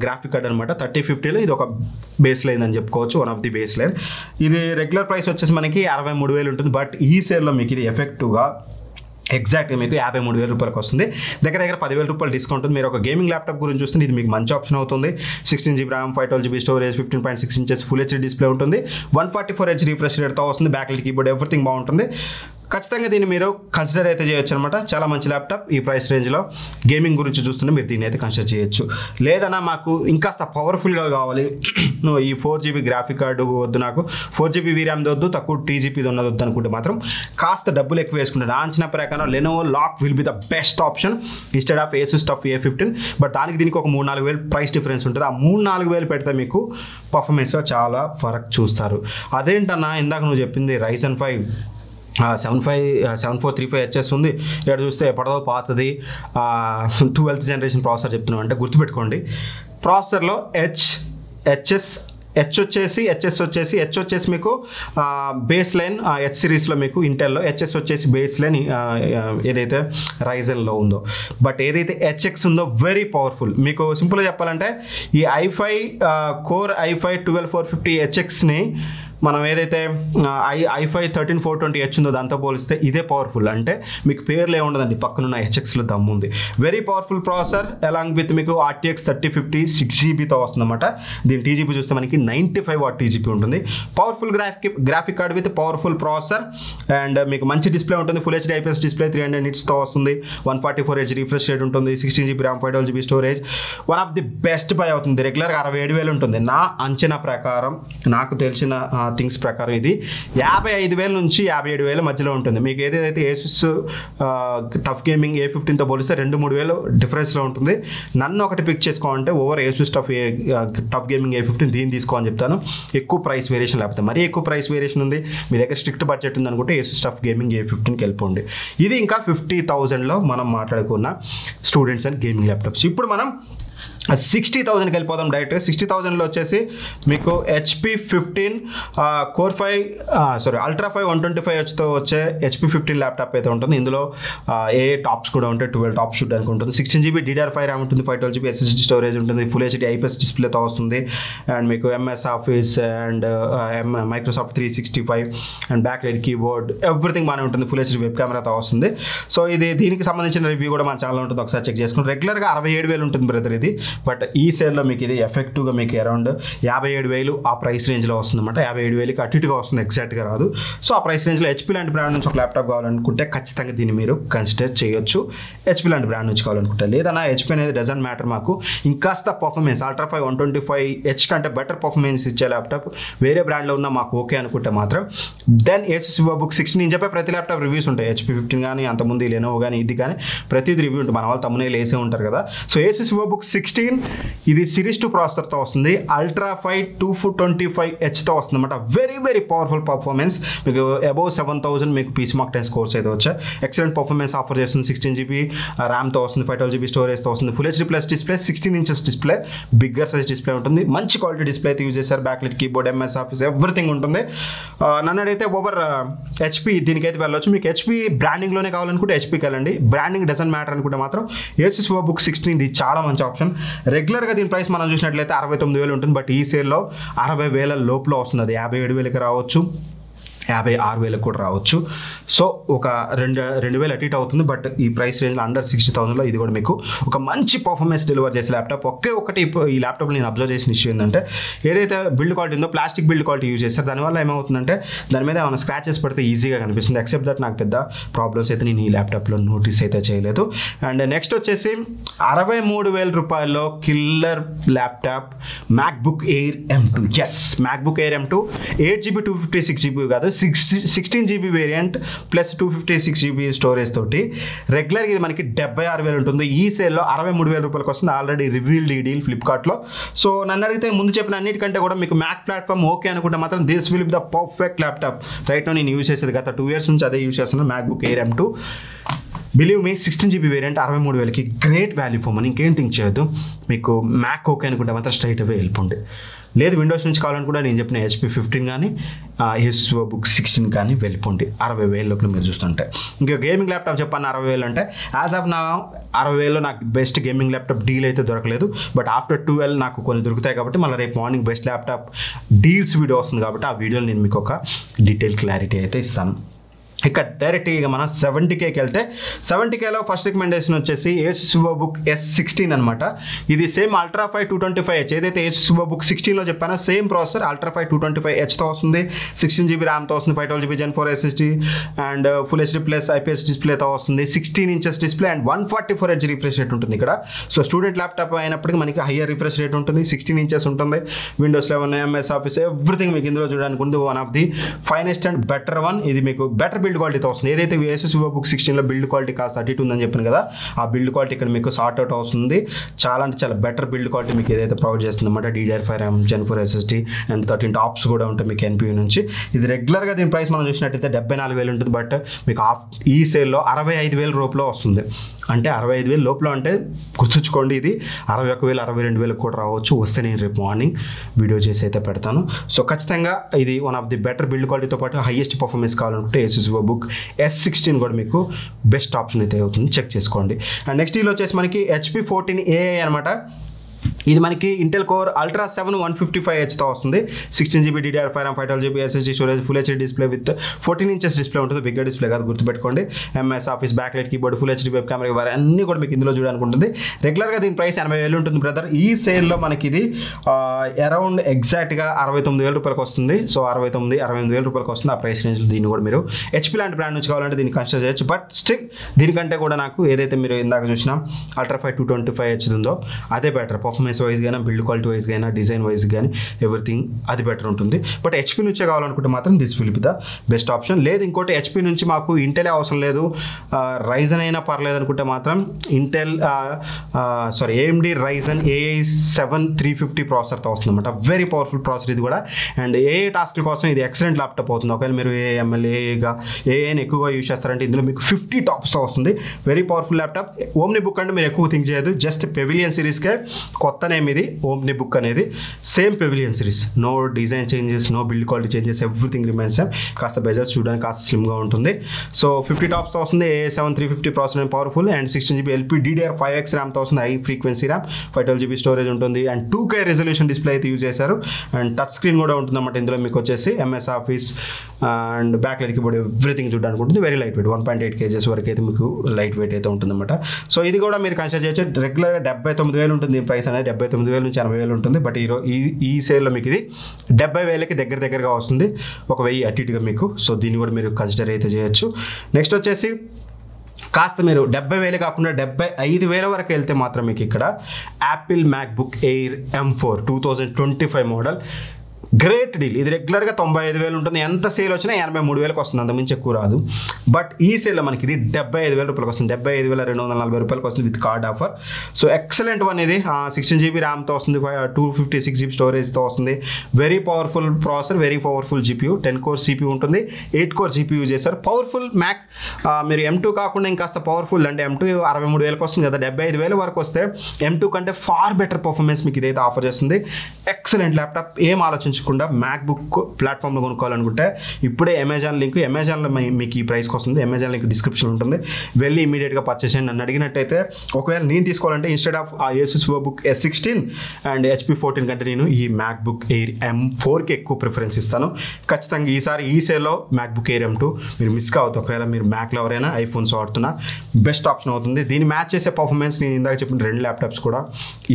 గ్రాఫిక్ కార్డ్ అనమాట. 3050లో ఇది ఒక బేస్ లైన్ అని చెప్పుకోవచ్చు, one of the base line. ఇది రెగ్యులర్ ప్రైస్ వచ్చేసి మనకి 63,000 ఉంటుంది. బట్ ఈ సేల్లో మీకు ఇది ఎఫెక్టివ్గా ఎగ్జాక్ట్గా మీకు 53,000 రూపాయలకు వస్తుంది. దగ్గర 10,000 రూపాయలు డిస్కౌంట్ ఉంది. మీరు ఒక గేమింగ్ ల్యాప్టాప్ గురించి చూస్తే ఇది మీకు మంచి ఆప్షన్ అవుతుంది. 16 GB RAM, 512 GB storage, 15.6 inches full HD display ఉంటుంది, 144Hz రిఫ్రెష్ రేట్తో వస్తుంది, బ్యాక్లైట్ కీబోర్డ్, ఎవ్రీథింగ్ బాగుంటుంది. ఖచ్చితంగా దీన్ని మీరు కన్సిడర్ అయితే చేయొచ్చు అనమాట. చాలా మంచి ల్యాప్టాప్. ఈ ప్రైస్ రేంజ్లో గేమింగ్ గురించి చూస్తుంటే మీరు దీన్ని అయితే కన్సిడర్ చేయొచ్చు. లేదన్నా మాకు ఇంకాస్త పవర్ఫుల్గా కావాలి, ఈ 4GB గ్రాఫిక్ కార్డు వద్దు, నాకు 4GB VRAM వద్దు, తక్కువ TGP ఉన్నది వద్దు అనుకుంటే మాత్రం కాస్త డబ్బులు ఎక్కువ వేసుకుంటే నా అంచనా ప్రకారం Lenovo LOQ will be the best option instead of Asus TUF A15. But దానికి దీనికి ఒక 3-4 వేలు ప్రైస్ డిఫరెన్స్ ఉంటుంది. ఆ 3-4 వేలు పెడితే మీకు పర్ఫార్మెన్స్లో చాలా ఫరక్ చూస్తారు. అదేంటన్నా ఇందాక నువ్వు చెప్పింది Ryzen 5 7435HS ఉంది. ఇక్కడ చూస్తే ఎప్పటిదో పాతది 12th జనరేషన్ ప్రాసెసర్ చెప్తున్నాం అంటే గుర్తుపెట్టుకోండి. ప్రాసెసర్లో హెచ్ వచ్చేసి మీకు బేస్ లైన్ హెచ్ సిరీస్లో మీకు ఇంటెల్లో, హెచ్ఎస్ వచ్చేసి బేస్ లైన్ ఏదైతే రైజన్లో ఉందో. బట్ ఏదైతే హెచ్ఎక్స్ ఉందో వెరీ పవర్ఫుల్. మీకు సింపుల్గా చెప్పాలంటే ఈ i5 కోర్ i5 12450 హెచ్ఎక్స్ని మనం ఏదైతే i5 13420H ఉందో దాంతో పోలిస్తే ఇదే పవర్ఫుల్. అంటే మీకు పేర్లే ఉండదండి, పక్కనున్న హెచ్ఎక్స్లో దమ్ము ఉంది. Very powerful processor along with మీకు RTX 3050 6GBతో వస్తుందన్నమాట. దీని టీజీపీ చూస్తే మనకి 95 వాట్ టీజీపీ ఉంటుంది. Powerful graphic card with powerful processor and మీకు మంచి డిస్ప్లే ఉంటుంది. ఫుల్ హెచ్డీ IPS డిస్ప్లే 300 nitsతో వస్తుంది. 144Hz రిఫ్రెష్ రేట్ ఉంటుంది. 16GB RAM 512GB storage. One of the best by అవుతుంది. రెగ్యులర్గా 67,000 ఉంటుంది. నా అంచనా ప్రకారం, నాకు తెలిసిన థింగ్స్ ప్రకారం ఇది 55,000 నుంచి 57,000 మధ్యలో ఉంటుంది. మీకు ఏదైతే ఏసుస్ టఫ్ గేమింగ్ A15తో పోలిస్తే 2-3,000 డిఫరెన్స్లో ఉంటుంది. నన్ను ఒకటి పిక్ చేసుకోవాలంటే over Asus tough gaming A15 దీన్ని తీసుకోవాలని చెప్తాను. ఎక్కువ ప్రైస్ వేరియేషన్ లేకపోతే, మరీ ఎక్కువ ప్రైస్ వేరియేషన్ ఉంది, మీ దగ్గర స్ట్రిక్ట్ బడ్జెట్ ఉంది అనుకుంటే ఏసుస్ టఫ్ గేమింగ్ A15కి వెళ్ళిపోండి. ఇది ఇంకా 50,000లో మనం మాట్లాడుకున్న స్టూడెంట్స్ అండ్ గేమింగ్ ల్యాప్టాప్స్. ఇప్పుడు మనం 60,000కి వెళ్ళిపోదాం డైరెక్ట్గా. 60,000లో వచ్చేసి మీకు HP 15 కోర్ 5 అల్ట్రా 5 125Hతో వచ్చే HP 15 ల్యాప్టాప్ అయితే ఉంటుంది. ఇందులో ఏ టాప్స్ కూడా ఉంటాయి, 12 టాప్స్ చూడడానికి ఉంటుంది. 16GB DDR5 RAM ఉంటుంది, 512GB SSD స్టోరేజ్ ఉంటుంది, ఫుల్ హెచ్డీ IPS డిస్ప్లేతో వస్తుంది. అండ్ మీకు MS office and Microsoft 365 and back light keyboard everything బాగానే ఉంటుంది. ఫుల్ హెచ్డీ వెబ్ కెమెరాతో వస్తుంది. సో దీనికి సంబంధించిన రివ్యూ కూడా మన ఛానల్ ఉంటుంది, ఒకసారి చెక్ చేసుకుని. రెగ్యులర్గా 67,000 ఉంటుంది బ్రదర్ ఇది. బట్ ఈ సేల్లో మీకు ఇది ఎఫెక్టివ్గా మీకు అరౌండ్ 57,000 ఆ ప్రైస్ రేంజ్లో వస్తుందన్నమాట. 57,000కి అటు ఇటుగా వస్తుంది, ఎగ్జాక్ట్గా రాదు. సో ఆ ప్రైస్ రేంజ్లో HP లాంటి బ్రాండ్ నుంచి ఒక ల్యాప్టాప్ కావాలనుకుంటే ఖచ్చితంగా దీన్ని మీరు కన్సిడర్ చేయొచ్చు. HP లాంటి బ్రాండ్ నుంచి కావాలనుకుంటే. లేదన్నా HP అనేది డజంట్ మ్యాటర్, మాకు ఇంకాస్త పర్ఫార్మెన్స్ అల్ట్రా 5 125H కంటే బెటర్ పర్ఫార్మెన్స్ ఇచ్చే ల్యాప్టాప్ వేరే బ్రాండ్లో ఉన్నా మాకు ఓకే అనుకుంటే మాత్రం దెన్ Asus VivoBook 16. నేను చెప్పే ప్రతి ల్యాప్టాప్ రివ్యూస్ ఉంటాయి. HP 15 కానీ, అంతకుముందు Lenovo కానీ, ఇది కానీ ప్రతిది రివ్యూ ఉంటుంది. మన వాళ్ళు తమ్మునే వేసే ఉంటారు కదా. సో Asus VivoBook 16 ఇది సిరీస్ 2 ప్రాసెసర్తో వస్తుంది. అల్ట్రా 5 225Hతో వస్తుంది అనమాట. Very very powerful performance. మీకు అబౌవ్ 7,000 మీకు PC Mark 10 స్కోర్స్ అయితే వచ్చాయి. ఎక్సలెంట్ పర్ఫార్మెన్స్ ఆఫర్ చేస్తుంది. 16GB ర్యామ్తో వస్తుంది, 512GB స్టోరేజ్తో వస్తుంది. Full HD plus display, 16 inches display, bigger size display ఉంటుంది. మంచి క్వాలిటీ డిస్ప్లే అయితే యూజ్ చేశారు. Backlight keyboard, MS office everything ఉంటుంది. నన్ను అడిగితే ఓవర్ HP దీనికైతే వెళ్ళొచ్చు. మీకు HP బ్రాండింగ్లోనే కావాలనుకుంటే HPకి వెళ్ళండి. బ్రాండింగ్ డజంట్ మ్యాటర్ అనుకుంటే మాత్రం Asus VivoBook 16 ఇది చాలా మంచి ఆప్షన్. రెగ్యులర్గా దీని ప్రైస్ మనం చూసినట్లయితే 69,000 ఉంటుంది. బట్ ఈ సేల్లో 60,000 లోపల వస్తుంది. అది 57,000కి రావచ్చు, 56,000 కూడా రావచ్చు. సో ఒక 2,000 అటు ఇటు అవుతుంది. బట్ ఈ ప్రైస్ రేంజ్లో అండర్ 60,000లో ఇది కూడా మీకు ఒక మంచి పర్ఫార్మెన్స్ డెలివర్ చేసే ల్యాప్టాప్. ఒకటి ఈ ల్యాప్టాప్ నేను అబ్జర్వ్ చేసిన ఇష్యూ ఏంటంటే, ఏదైతే బిల్డ్ క్వాలిటీ ఉందో ప్లాస్టిక్ బిల్డ్ క్వాలిటీ యూజ్ చేస్తారు. దానివల్ల ఏమవుతుందంటే దాని మీద ఏమైనా స్క్రాచెస్ పడితే ఈజీగా కనిపిస్తుంది. ఎక్సెప్ట్ దట్ నాకు పెద్ద ప్రాబ్లమ్స్ అయితే నేను ఈ ల్యాప్టాప్లో నోటీస్ అయితే చేయలేదు. అండ్ నెక్స్ట్ వచ్చేసి 63,000 రూపాయల్లో కిల్లర్ laptop MacBook Air M2. Yes, MacBook Air M2 8GB 256GB కాదు, 16GB variant plus 256GB storage తోటి. రెగ్యులర్గా ఇది మనకి 76,000 ఉంటుంది. ఈ సేల్లో 63,000 రూపాయలకు వస్తుంది. ఆల్రెడీ రివీల్డ్ ఈ డీల్ ఫ్లిప్కార్ట్లో. సో నన్ను అడిగితే ముందు చెప్పిన అన్నిటికంటే కూడా మీకు మ్యాక్ ప్లాట్ఫామ్ ఓకే అనుకుంటే మాత్రం this will be the perfect laptop. Right no నేను యూజ్ చేసేది గత 2 years నుంచి అదే యూజ్ చేస్తున్నాను, MacBook Air M2. Believe me 16GB variant 63,000కి గ్రేట్ వాల్యూ ఫర్ మనీ. ఇంకేం థింక్ చేయొద్దు. మీకు మ్యాక్ ఓకే అనుకుంటే మాత్రం స్ట్రైట్ అవే వెళ్ళిపోండి. లేదు విండోస్ నుంచి కావాలనుకుంటే నేను చెప్పిన HP 15 కానీ Asus VivoBook 16 కానీ వెళ్ళిపోండి. 60,000 లోపల మీరు చూస్తుంటే. ఇంకా గేమింగ్ ల్యాప్టాప్ చెప్పాను 60,000 అంటే యాజ్ ఆఫ్ నా 60,000లో నాకు బెస్ట్ గేమింగ్ ల్యాప్టాప్ డీల్ అయితే దొరకలేదు. బట్ ఆఫ్టర్ 12 నాకు కొన్ని దొరుకుతాయి కాబట్టి మళ్ళీ రేపు morning best laptop deals video వస్తుంది కాబట్టి ఆ వీడియోలో నేను మీకు ఒక డీటెయిల్ క్లారిటీ అయితే ఇస్తాను. ఇక్కడ డైరెక్ట్గా మనం 70Kకి వెళ్తే 70Kలో ఫస్ట్ రికమెండేషన్ వచ్చేసి Asus VivoBook S16 అనమాట. ఇది సేమ్ అల్ట్రా 5 225H ఏదైతే Asus VivoBook 16లో చెప్పానో సేమ్ ప్రాసెసర్ అల్ట్రా 5 225Hతో వస్తుంది. 16GB ర్యామ్తో వస్తుంది, 512GB Gen 4 SSD and full HD plus IPS డిస్ప్లేతో వస్తుంది. 16 inches display and 144Hz refresh rate ఉంటుంది ఇక్కడ. సో స్టూడెంట్ ల్యాప్టాప్ అయినప్పటికీ మనకి హయ్యర్ రిఫ్రెష్ రేట్ ఉంటుంది. 16 inches ఉంటుంది. Windows 11 MS ఆఫీస్ ఎవ్రీథింగ్ మీకు ఇందులో చూడడానికి ఉంది. One of the finest and better one. ఇది మీకు బెటర్ బిల్డ్ క్వాలిటీతో వస్తుంది. ఏదైతే ASUS VivoBook 16లో బిల్డ్ క్వాలిటీ కాస్త 32 ఉందని చెప్పాను కదా, ఆ బిల్డ్ క్వాలిటీ ఇక్కడ మీకు సార్ట్ అవుట్ అవుతుంది. చాలా అంటే చాలా బెటర్ బిల్డ్ క్వాలిటీ మీకు ఏదైతే ప్రొవైడ్ చేస్తుంది అన్నమాట. DDR5 RAM, Gen 4 SSD and 13 tops కూడా ఉంటాయి మీకు NPU నుంచి. ఇది రెగ్యులర్గా దీని ప్రైస్ మనం చూసినట్టయితే 74,000 ఉంటుంది. బట్ మీకు ఈ సేల్లో 65,000 రూపాయలు వస్తుంది. అంటే 65,000 లోపల అంటే గుర్తుంచుకోండి, ఇది 61,000 62,000 కూడా రావచ్చు. వస్తే నేను రేపు మార్నింగ్ వీడియో చేసి అయితే పెడతాను. సో ఖచ్చితంగా ఇది one of the better build క్వాలిటీతో పాటు హైయెస్ట్ పర్ఫార్మెన్స్ కావాలనుకుంటే ASUS VivoBook S16 కూడా మీకు బెస్ట్ ఆప్షన్ అయితే అవుతుంది, చెక్ చేసుకోండి. అండ్ నెక్స్ట్ డీల్ వచ్చేసి మనకి HP 14AI అనమాట. ఇది మనకి ఇంటెల్ కోర్ అల్ట్రా 7 155Hతో వస్తుంది. 16GB DDR5 RAM, 512GB SSD storage, full HD display with 14 inches display ఉంటుంది. బిగ్గర్ డిస్ప్లే కాదు, గుర్తుపెట్టుకోండి. MS office, backlight keyboard, full HD web camera ఇవన్నీ అన్నీ కూడా మీకు ఇందులో చూడడానికి ఉంటుంది. రెగ్యులర్గా దీని ప్రైస్ 80,000 ఉంటుంది బ్రదర్. ఈ సేల్లో మనకి ఇది అరౌండ్ ఎగ్జాక్ట్గా 69,000 రూపాయలకు వస్తుంది. సో 68,000 రూపాయలకు వస్తుంది. ఆ ప్రైస్ రేంజ్లో దీన్ని కూడా మీరు HP లాంటి బ్రాండ్ నుంచి కావాలంటే దీన్ని కన్సిడర్ చేయొచ్చు. బట్ స్టిల్ దీనికంటే కూడా నాకు ఏదైతే మీరు ఇందాక చూసినా అల్ట్రా 5 225H ఉందో అదే బెటర్. పర్ఫార్మెన్స్ వైజ్ కానీ, బిల్డ్ క్వాలిటీ వైజ్ కానీ, డిజైన్ వైజ్ కానీ ఎవ్రీథింగ్ అది బెటర్ ఉంటుంది. బట్ HP నుంచే కావాలనుకుంటే మాత్రం this will be the best option. లేదు ఇంకోటి HP నుంచి మాకు ఇంటెల్ అవసరం లేదు, రైజన్ అయినా పర్లేదు అనుకుంటే మాత్రం AMD Ryzen AI 7 350 ప్రాసెసర్తో వస్తుంది అనమాట. వెరీ పవర్ఫుల్ ప్రాసెసర్ ఇది కూడా. అండ్ AI టాస్క్ల కోసం ఇది ఎక్సలెంట్ ల్యాప్టాప్ అవుతుంది. ఒకవేళ మీరు AML AIని ఎక్కువగా యూజ్ చేస్తారంటే ఇందులో మీకు 50 టాప్స్తో వస్తుంది. Very powerful laptop. OmniBook అంటే మీరు ఎక్కువ థింక్ చేయదు, జస్ట్ పెవిలియన్ సిరీస్కే కొత్త నేమ్ ఇది OmniBook అనేది. Same Pavilion series, no design changes, no build quality changes, everything remains same. కాస్త బెజర్స్ చూడడానికి కాస్త స్లిమ్గా ఉంటుంది. సో 50 టాప్స్తో వస్తుంది. AI 7 350 processor powerful and 16GB LPDDR5X ర్యామ్తో వస్తుంది. High frequency RAM, 512GB storage ఉంటుంది అండ్ 2K రెజల్యూషన్ డిస్ప్లే అయితే use చేశారు. And touch screen కూడా ఉంటుంది అన్నమాట. ఇందులో మీకు వచ్చేసి MS office and backlight keyboard everything చూడడానికి ఉంటుంది. వెరీ లైట్ వెయిట్, 1.8 kgs వరకు అయితే మీకు లైట్ వెయిట్ అయితే ఉంటుందన్నమాట. సో ఇది కూడా మీరు కన్సిడర్ చేయొచ్చు. రెగ్యులర్గా 79,000 ఉంటుంది ప్రైస్ అనేది. 79,000 నుంచి 80,000 ఉంటుంది. బట్ ఈ సేల్లో మీకు ఇది 70,000కి దగ్గరగా వస్తుంది, 1,000 అటు ఇటుగా మీకు. సో దీన్ని కూడా మీరు కన్సిడర్ అయితే చేయొచ్చు. నెక్స్ట్ వచ్చేసి కాస్త మీరు 70,000 కాకుండా 75,000 వరకు వెళ్తే మాత్రం మీకు ఇక్కడ Apple MacBook Air M4 2025 model great deal. ఇది రెగ్యులర్గా 95,000 ఉంటుంది. ఎంత సేల్ వచ్చినా 83,000కి వస్తుంది, అంతమించి ఎక్కువ రాదు. బట్ ఈ సేల్లో మనకి ఇది 75,000 రూపాయలకు వస్తుంది. 75,240 రూపాయలకు వస్తుంది with card offer. So excellent one ఇది. 16GB ర్యామ్తో వస్తుంది, 256GB స్టోరేజ్తో వస్తుంది. Very powerful processor, very powerful GPU, 10 core CPU ఉంటుంది, 8 కోర్ GPU యూజ్ చేస్తారు. Powerful Mac. మీరు M2 కాకుండా ఇంకాస్త పవర్ఫుల్ అంటే M2 63,000కి వస్తుంది కదా, 75,000 వరకు వస్తే M2 కంటే ఫార్ బెటర్ పర్ఫార్మెన్స్ మీకు ఇదైతే ఆఫర్ చేస్తుంది. Excellent laptop. ఏం ఆలోచించు MacBook ప్లాట్ఫామ్లో కొనుక్కోవాలనుకుంటే ఇప్పుడే అమెజాన్లో మీకు ఈ ప్రైస్కి వస్తుంది. అమెజాన్ లింక్ డిస్క్రిప్షన్ ఉంటుంది, వెళ్ళి ఇమీడియట్గా పర్చేస్ చేయండి. నన్ను అడిగినట్టయితే ఒకవేళ నేను తీసుకోవాలంటే instead of ASUS VivoBook S16 and HP 14 కంటే నేను ఈ MacBook Air M4కి ఎక్కువ ప్రిఫరెన్స్ ఇస్తాను. ఖచ్చితంగా ఈసారి ఈ సేల్లో MacBook Air M2 మీరు మిస్ కావద్దు. ఒకవేళ మీరు మ్యాక్లో ఎవరైనా ఐఫోన్స్ వాడుతున్నా బెస్ట్ ఆప్షన్ అవుతుంది. దీన్ని మ్యాచ్ చేసే పర్ఫార్మెన్స్ నేను ఇందాక చెప్పిన 2 ల్యాప్టాప్స్ కూడా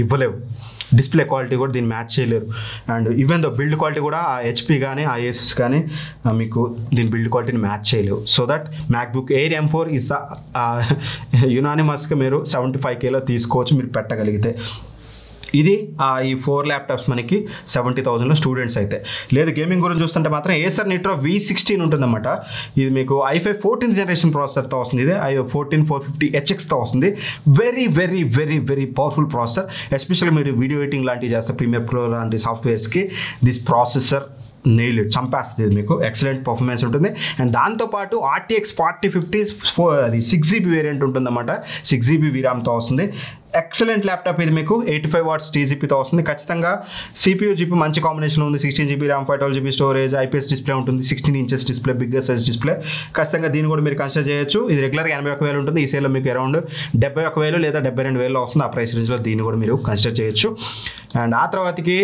ఇవ్వలేవు. డిస్ప్లే క్వాలిటీ కూడా దీన్ని మ్యాచ్ చేయలేరు. And even though build quality కూడా ఆ HP కానీ ఆ ASUS కానీ మీకు దీని బిల్డ్ క్వాలిటీని మ్యాచ్ చేయలేవు. So that MacBook Air M4 is the యునానిమస్గా మీరు 75Kలో తీసుకోవచ్చు మీరు పెట్టగలిగితే. ఇది ఈ 4 ల్యాప్టాప్స్ మనకి 70,000లో స్టూడెంట్స్ అయితే. లేదు గేమింగ్ గురించి చూస్తుంటే మాత్రం Acer Nitro V16 ఉంటుందన్నమాట. ఇది మీకు i5 14th జనరేషన్ ప్రాసెసర్తో వస్తుంది. ఇది i14 450HXతో వస్తుంది. Very very very very powerful processor. Especially మీరు వీడియో ఎడిటింగ్ లాంటివి చేస్తే ప్రీమియర్ ప్రో లాంటి సాఫ్ట్వేర్స్కి దిస్ ప్రాసెసర్ నెయిల్ చంపేస్తుంది. మీకు ఎక్సలెంట్ పర్ఫార్మెన్స్ ఉంటుంది. అండ్ దాంతోపాటు RTX 4050 అది 6GB వేరియంట్ ఉంటుందన్నమాట. 6GB VRAMతో వస్తుంది. ఎక్సలెంట్ ల్యాప్టాప్ ఇది. మీకు 85 watts TGPతో వస్తుంది. ఖచ్చితంగా CPU GPU మంచి కాంబినేషన్ ఉంది. 16GB RAM, 512GB storage, IPS display ఉంటుంది, 16 inches display, bigger size display. ఖచ్చితంగా దీన్ని కూడా మీరు కన్సిడర్ చేయొచ్చు. ఇది రెగ్యులర్గా 81,000 ఉంటుంది. ఈ సేల్లో మీకు అరౌండ్ 71,000 లేదా 72,000 వస్తుంది. ఆ ప్రైస్ రేంజ్లో దీన్ని కూడా మీరు కన్సిడర్ చేయొచ్చు. అండ్ ఆ తర్వాతకి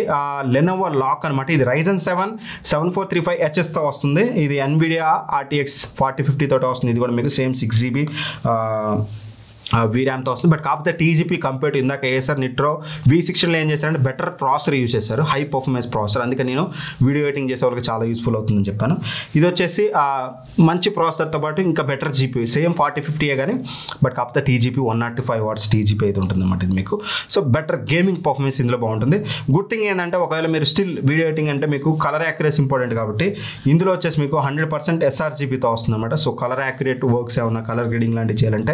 Lenovo లాక్ అనమాట. ఇది Ryzen 7 7435HS వస్తుంది. ఇది NVIDIA RTX 4050 తోటి వస్తుంది. ఇది కూడా మీకు సేమ్ 6GB VRAMతో వస్తుంది. బట్ కాకపోతే టీజీపీ కంపేర్ టు ఇందాక ఏసర్ నిట్రో V16లో ఏం చేశారంటే బెటర్ ప్రాసెసర్ యూజ్ చేశారు, హై పర్ఫార్మెన్స్ ప్రాసెసర్. అందుకే నేను వీడియో ఎడిటింగ్ చేసే వాళ్ళకి చాలా యూస్ఫుల్ అవుతుందని చెప్పాను. ఇది వచ్చేసి మంచి ప్రాసెసర్తో పాటు ఇంకా బెటర్ జీపీ, సేమ్ 4050 కానీ బట్ కాకపోతే టీజీపీ 105 వాట్స్ టీజీపీ అయితే ఉంటుంది అన్నమాట ఇది మీకు. సో బెటర్ గేమింగ్ పర్ఫార్మెన్స్ ఇందులో బాగుంటుంది. గుడ్ థింగ్ ఏంటంటే ఒకవేళ మీరు స్టిల్ వీడియో ఎడిటింగ్ అంటే మీకు కలర్ యాక్యురసీ ఇంపార్టెంట్ కాబట్టి ఇందులో వచ్చేసి మీకు 100% SRGBతో వస్తుంది అనమాట. సో కలర్ యాక్యురేట్ వర్క్స్ ఏమన్నా కలర్ గ్రేడింగ్ లాంటివి చేయాలంటే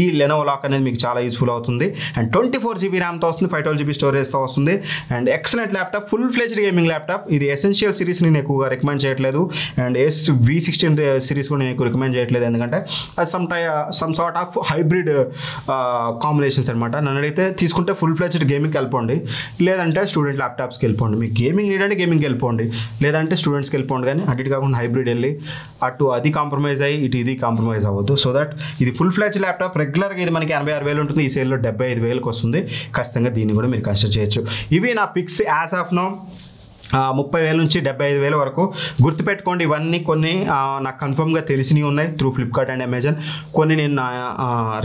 ఈ లెనోవో లాక్ అనేది మీకు చాలా యూస్ఫుల్ అవుతుంది. అండ్ 24GB ర్యామ్తో వస్తుంది, 512GB స్టోరేజ్తో వస్తుంది. And excellent laptop, full fledged gaming laptop. ఇది ఎసెన్షియల్ సిరీస్ నేను ఎక్కువగా రికమెండ్ చేయట్లేదు, అండ్ V16 సిరీస్ కూడా నేను ఎక్కువ రికమెండ్ చేయట్లేదు, ఎందుకంటే అది some sort of hybrid combinations అనమాట. నన్ను అడిగితే తీసుకుంటే ఫుల్ ఫ్లెజ్డ్ గేమింగ్కి వెళ్ళిపోండి, లేదంటే స్టూడెంట్ ల్యాప్టాప్స్కి వెళ్ళిపోండి. మీకు గేమింగ్ నీడ్ అంటే గేమింగ్కి వెళ్ళిపోండి, లేదంటే స్టూడెంట్స్కి వెళ్ళిపోండి. కానీ అటు కాకుండా హైబ్రిడ్ వెళ్ళి అటు అది కాంప్రమైజ్ అయ్యి ఇటు ఇది కాంప్రమైజ్ అవ్వద్దు. సో దట్ ఇది ఫుల్ ఫ్లెజ్డ్ ల్యాప్టాప్. రెగ్యులర్గా ఇది మనకి 86,000 ఉంటుంది, ఈ సేల్లో 75,000కి వస్తుంది. ఖచ్చితంగా దీన్ని కూడా మీరు కన్సిడర్ చేయొచ్చు. ఇవి నా పిక్స్ యాజ్ ఆఫ్ నౌ. 30,000 నుంచి 75,000 వరకు. గుర్తుపెట్టుకోండి, ఇవన్నీ కొన్ని నాకు కన్ఫర్మ్గా తెలిసినవి ఉన్నాయి త్రూ ఫ్లిప్కార్ట్ అండ్ అమెజాన్. కొన్ని నేను నా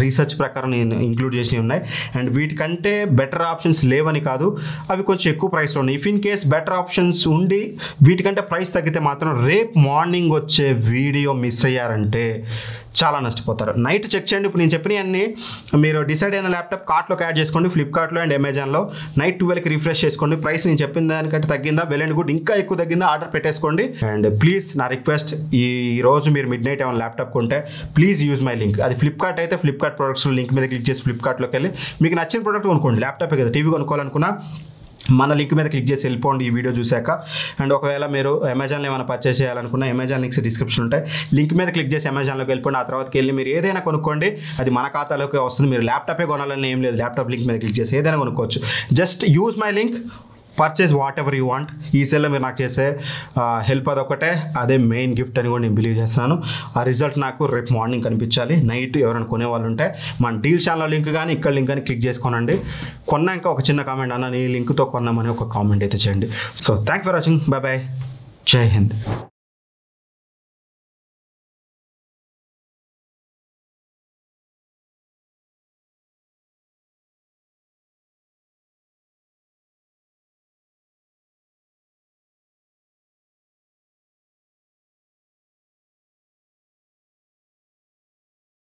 రీసెర్చ్ ప్రకారం నేను ఇంక్లూడ్ చేసినవి ఉన్నాయి. అండ్ వీటికంటే బెటర్ ఆప్షన్స్ లేవని కాదు, అవి కొంచెం ఎక్కువ ప్రైస్లో ఉన్నాయి. If in case better options ఉండి వీటికంటే ప్రైస్ తగ్గితే మాత్రం రేపు మార్నింగ్ వచ్చే వీడియో మిస్ అయ్యారంటే చాలా నష్టపోతారు. నైట్ చెక్ చేయండి. ఇప్పుడు నేను చెప్పినవన్నీ మీరు డిసైడ్ అయిన ల్యాప్టాప్ కార్ట్లోకి యాడ్ చేసుకోండి, ఫ్లిప్కార్ట్లో అండ్ అమెజాన్లో. నైట్ 12కి రిఫ్రెష్ చేసుకోండి. ప్రైస్ నేను చెప్పిన దానికంటే తగ్గిందా, వెల్ అండ్ గుడ్. ఇంకా ఎక్కువ తగ్గిందా, ఆర్డర్ పెట్టేసుకోండి. అండ్ ప్లీజ్ నా రిక్వెస్ట్, ఈ రోజు మీరు మిడ్ నైట్ ఏమైనా ల్యాప్టాప్ కొంటే ప్లీజ్ యూజ్ మై లింక్. అది ఫ్లిప్కార్ట్ అయితే ఫ్లిప్కార్ట్ ప్రొడక్ట్స్లో లింక్ మీద క్లిక్ చేసి ఫ్లిప్కార్ట్లోకి వెళ్ళి మీకు నచ్చిన ప్రోడక్ట్ కొనుక్కోండి. ల్యాప్టాపే కదా, టీవీ కొనుక్కోవాలనుకున్నా మన లింక్ మీద క్లిక్ చేసి వెళ్ళిపోండి ఈ వీడియో చూశాక. అండ్ ఒకవేళ మీరు అమెజాన్లో ఏమైనా పర్చేస్ చేయాలనుకున్నా అమెజాన్ లింక్స్ డిస్క్రిప్షన్ ఉంటాయి, లింక్ మీద క్లిక్ చేసి అమెజాన్లోకి వెళ్ళిపోండి. ఆ తర్వాతకి వెళ్ళి మీరు ఏదైనా కొనుక్కోండి, అది మన ఖాతాలోకి వస్తుంది. మీరు ల్యాప్టాపే కొనాలని ఏం లేదు, ల్యాప్టాప్ లింక్ మీద క్లిక్ చేసి ఏదైనా కొనుక్కోవచ్చు. Just use my link, purchase what ever you want. ఈ సెల్లో మీరు నాకు చేసే హెల్ప్ అదొకటే, అదే మెయిన్ గిఫ్ట్ అని కూడా నేను బిలీవ్ చేస్తున్నాను. ఆ రిజల్ట్ నాకు రేపు మార్నింగ్ కనిపించాలి. నైట్ ఎవరైనా కొనేవాళ్ళు ఉంటే మన డీల్ ఛానల్ లింక్ కానీ ఇక్కడ లింక్ కానీ క్లిక్ చేసుకోనండి. కొన్నాక ఒక చిన్న కామెంట్ అన్న నీ లింక్తో కొన్నామని ఒక కామెంట్ అయితే చేయండి. So thank for watching, bye bye, జై హింద్.